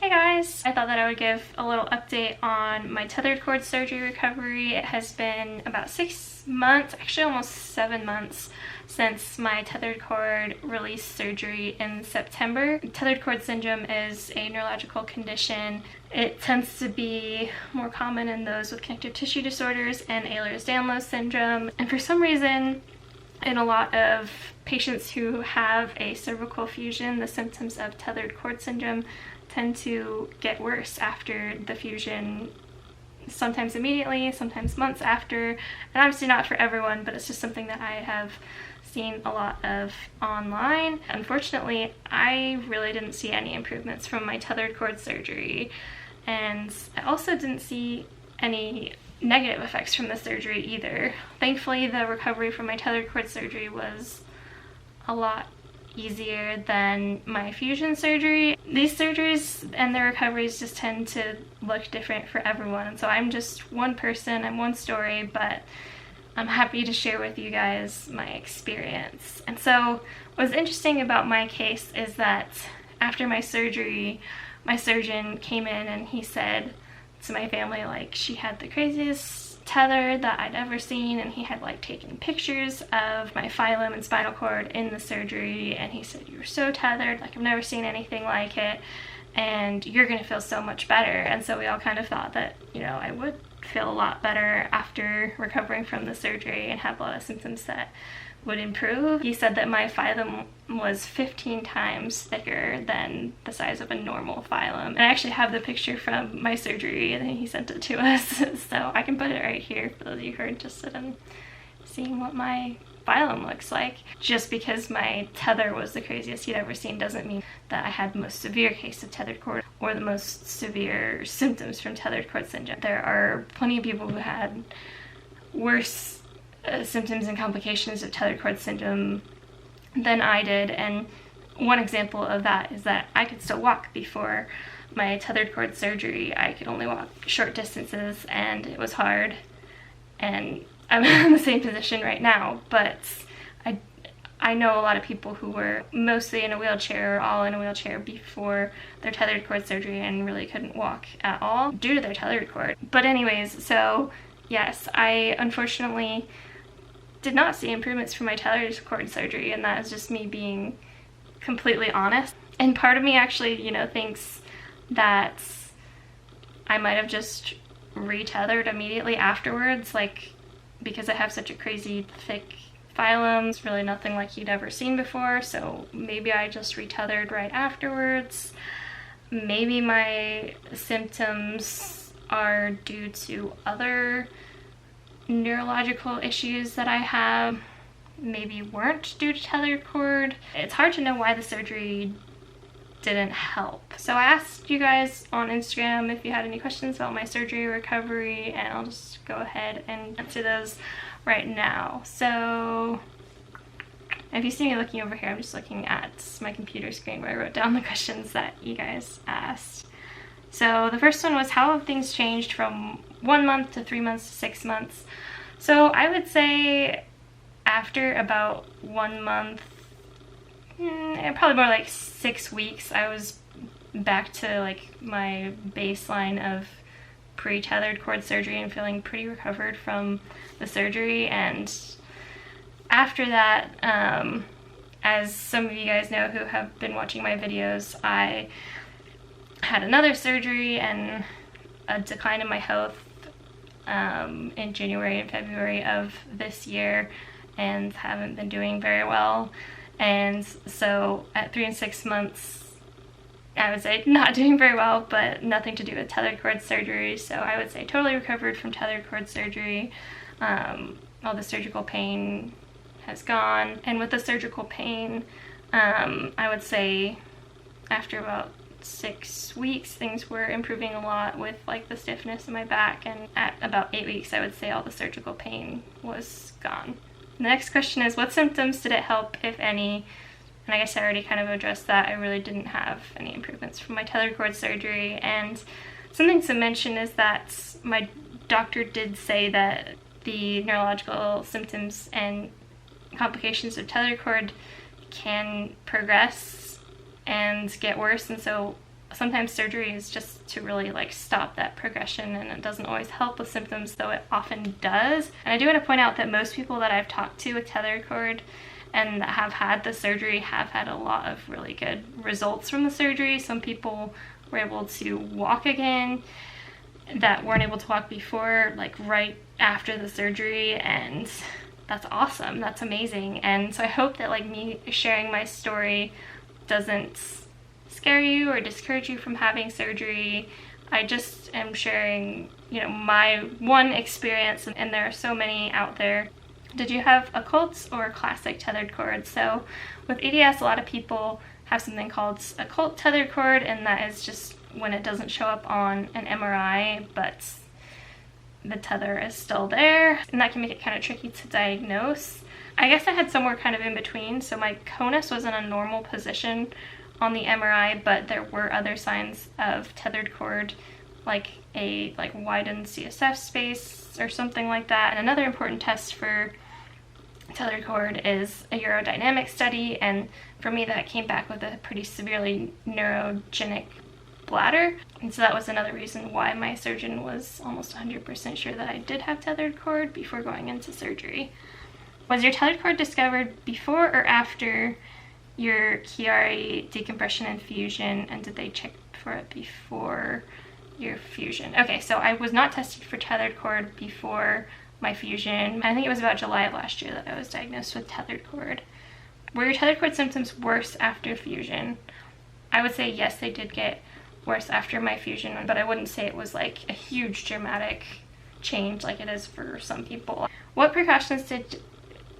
Hey guys! I thought that I would give a little update on my tethered cord surgery recovery. It has been about 6 months, actually almost 7 months, since my tethered cord release surgery in September. Tethered cord syndrome is a neurological condition. It tends to be more common in those with connective tissue disorders and ehlers-danlos syndrome. And for some reason, in a lot of patients who have a cervical fusion, the symptoms of tethered cord syndrome tend to get worse after the fusion, sometimes immediately, sometimes months after. And obviously not for everyone, but it's just something that I have seen a lot of online. Unfortunately, I really didn't see any improvements from my tethered cord surgery, and I also didn't see any negative effects from the surgery either. Thankfully, the recovery from my tethered cord surgery was a lot easier than my fusion surgery. These surgeries and their recoveries just tend to look different for everyone, and so I'm just one person, I'm one story, but I'm happy to share with you guys my experience. And so what's interesting about my case is that after my surgery, my surgeon came in and he said to my family, like, she had the craziest tether that I'd ever seen, and he had like taken pictures of my phylum and spinal cord in the surgery, and he said, "You're so tethered, like I've never seen anything like it, and you're gonna feel so much better." And so we all kind of thought that, you know, I would feel a lot better after recovering from the surgery and have a lot of symptoms that would improve. He said that my phylum was 15 times thicker than the size of a normal phylum. And I actually have the picture from my surgery, and he sent it to us, so I can put it right here for those of you who are interested in seeing what my phylum looks like. Just because my tether was the craziest he'd ever seen doesn't mean that I had the most severe case of tethered cord or the most severe symptoms from tethered cord syndrome. There are plenty of people who had worse symptoms and complications of tethered cord syndrome than I did, and one example of that is that I could still walk before my tethered cord surgery. I could only walk short distances, and it was hard, and I'm in the same position right now, but I know a lot of people who were mostly in a wheelchair or all in a wheelchair before their tethered cord surgery and really couldn't walk at all due to their tethered cord. But anyways, so yes, I unfortunately did not see improvements from my tethered cord surgery, and that is just me being completely honest. And part of me actually, you know, thinks that I might have just retethered immediately afterwards, like, because I have such a crazy thick phylum. It's really nothing like you'd ever seen before, so maybe I just retethered right afterwards. Maybe my symptoms are due to other neurological issues that I have, maybe weren't due to tethered cord. It's hard to know why the surgery didn't help. So I asked you guys on Instagram if you had any questions about my surgery recovery, and I'll just go ahead and answer those right now. So if you see me looking over here, I'm just looking at my computer screen where I wrote down the questions that you guys asked. So the first one was, how have things changed from 1 month to 3 months to 6 months? So I would say after about 1 month, probably more like 6 weeks, I was back to like my baseline of pre-tethered cord surgery and feeling pretty recovered from the surgery. And after that, as some of you guys know who have been watching my videos, I had another surgery and a decline in my health in January and February of this year, and haven't been doing very well. And so at 3 and 6 months, I would say not doing very well, but nothing to do with tethered cord surgery. So I would say totally recovered from tethered cord surgery. All the surgical pain has gone, and with the surgical pain, I would say after about 6 weeks things were improving a lot with like the stiffness in my back, and at about 8 weeks I would say all the surgical pain was gone. The next question is, what symptoms did it help, if any? And I guess I already kind of addressed that. I really didn't have any improvements from my tethered cord surgery, and something to mention is that my doctor did say that the neurological symptoms and complications of tethered cord can progress and get worse, and so sometimes surgery is just to really like stop that progression, and it doesn't always help with symptoms, though it often does. And I do want to point out that most people that I've talked to with tethered cord and that have had the surgery have had a lot of really good results from the surgery. Some people were able to walk again that weren't able to walk before, like right after the surgery, and that's awesome. That's amazing. And so I hope that like me sharing my story doesn't scare you or discourage you from having surgery. I just am sharing, you know, my one experience, and there are so many out there. Did you have occults or classic tethered cord? So with EDS, a lot of people have something called occult tethered cord, and that is just when it doesn't show up on an MRI, but the tether is still there, and that can make it kind of tricky to diagnose. I guess I had somewhere kind of in between, so my conus was in a normal position on the MRI, but there were other signs of tethered cord, like a widened CSF space or something like that. And another important test for tethered cord is a urodynamic study, and for me that came back with a pretty severely neurogenic bladder, and so that was another reason why my surgeon was almost 100% sure that I did have tethered cord before going into surgery. Was your tethered cord discovered before or after your Chiari decompression and fusion, and did they check for it before your fusion? Okay, so I was not tested for tethered cord before my fusion. I think it was about July of last year that I was diagnosed with tethered cord. Were your tethered cord symptoms worse after fusion? I would say yes, they did get worse after my fusion, but I wouldn't say it was like a huge dramatic change like it is for some people. What precautions did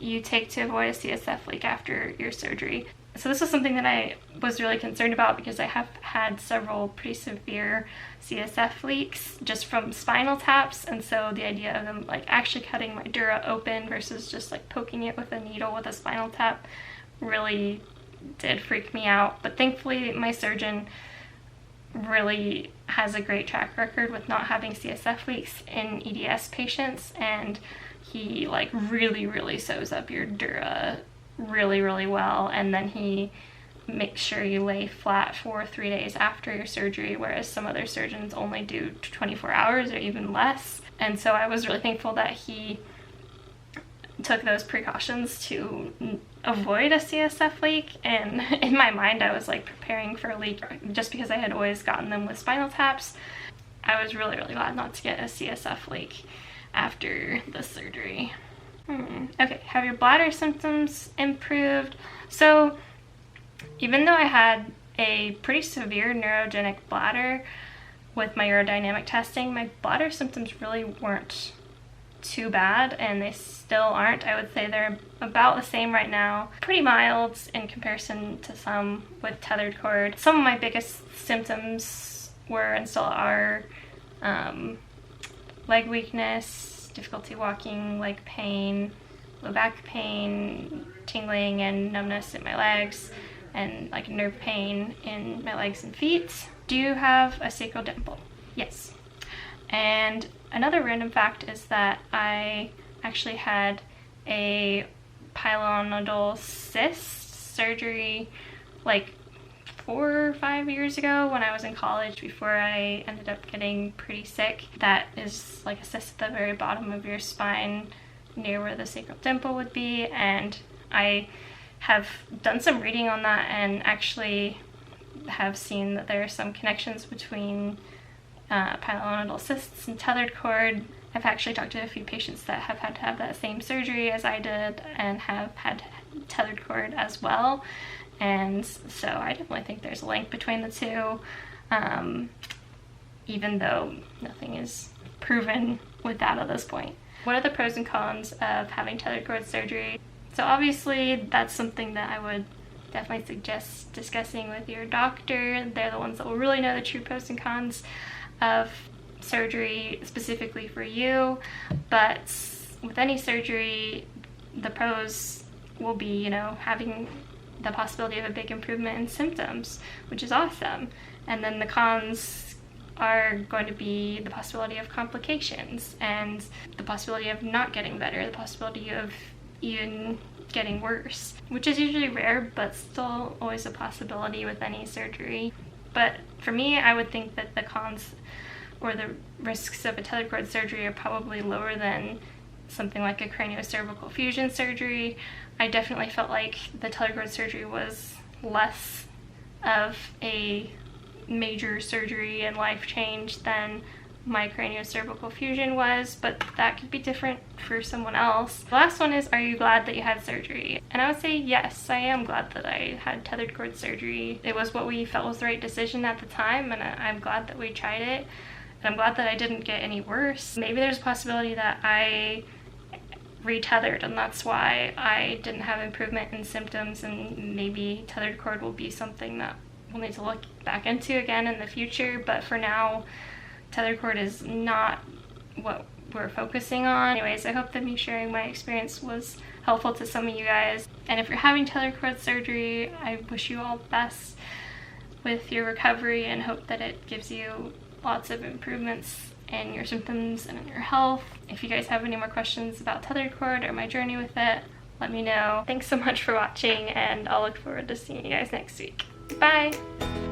you take to avoid a CSF leak after your surgery? So this was something that I was really concerned about because I have had several pretty severe CSF leaks just from spinal taps, and so the idea of them like actually cutting my dura open versus just like poking it with a needle with a spinal tap really did freak me out. But thankfully my surgeon really has a great track record with not having CSF leaks in EDS patients, and he like really sews up your dura really well, and then he makes sure you lay flat for 3 days after your surgery, whereas some other surgeons only do 24 hours or even less. And so I was really thankful that he took those precautions to avoid a CSF leak. And in my mind I was like preparing for a leak just because I had always gotten them with spinal taps. I was really glad not to get a CSF leak after the surgery. Okay, have your bladder symptoms improved? So even though I had a pretty severe neurogenic bladder with my urodynamic testing, my bladder symptoms really weren't too bad, and they still aren't. I would say they're about the same right now. Pretty mild in comparison to some with tethered cord. Some of my biggest symptoms were and still are leg weakness, difficulty walking, leg pain, low back pain, tingling and numbness in my legs, and like nerve pain in my legs and feet. Do you have a sacral dimple? Yes. And another random fact is that I actually had a pilonidal cyst surgery like 4 or 5 years ago when I was in college, before I ended up getting pretty sick. That is like a cyst at the very bottom of your spine near where the sacral dimple would be, and I have done some reading on that and actually have seen that there are some connections between pilonidal cysts and tethered cord. I've actually talked to a few patients that have had to have that same surgery as I did and have had tethered cord as well, and so I definitely think there's a link between the two, even though nothing is proven with that at this point. What are the pros and cons of having tethered cord surgery? So obviously that's something that I would definitely suggest discussing with your doctor. They're the ones that will really know the true pros and cons of surgery specifically for you. But with any surgery, the pros will be, you know, having the possibility of a big improvement in symptoms, which is awesome. And then the cons are going to be the possibility of complications and the possibility of not getting better, the possibility of even getting worse, which is usually rare, but still always a possibility with any surgery. But for me, I would think that the cons or the risks of a tethered cord surgery are probably lower than something like a craniocervical fusion surgery. I definitely felt like the tethered cord surgery was less of a major surgery and life change than my craniocervical fusion was, but that could be different for someone else. The last one is, are you glad that you had surgery? And I would say yes, I am glad that I had tethered cord surgery. It was what we felt was the right decision at the time, and I'm glad that we tried it. And I'm glad that I didn't get any worse. Maybe there's a possibility that I retethered and that's why I didn't have improvement in symptoms, and maybe tethered cord will be something that we'll need to look back into again in the future. But for now, tethered cord is not what we're focusing on. Anyways, I hope that me sharing my experience was helpful to some of you guys. And if you're having tethered cord surgery, I wish you all the best with your recovery and hope that it gives you lots of improvements in your symptoms and in your health. If you guys have any more questions about tethered cord or my journey with it, let me know. Thanks so much for watching, and I'll look forward to seeing you guys next week. Bye!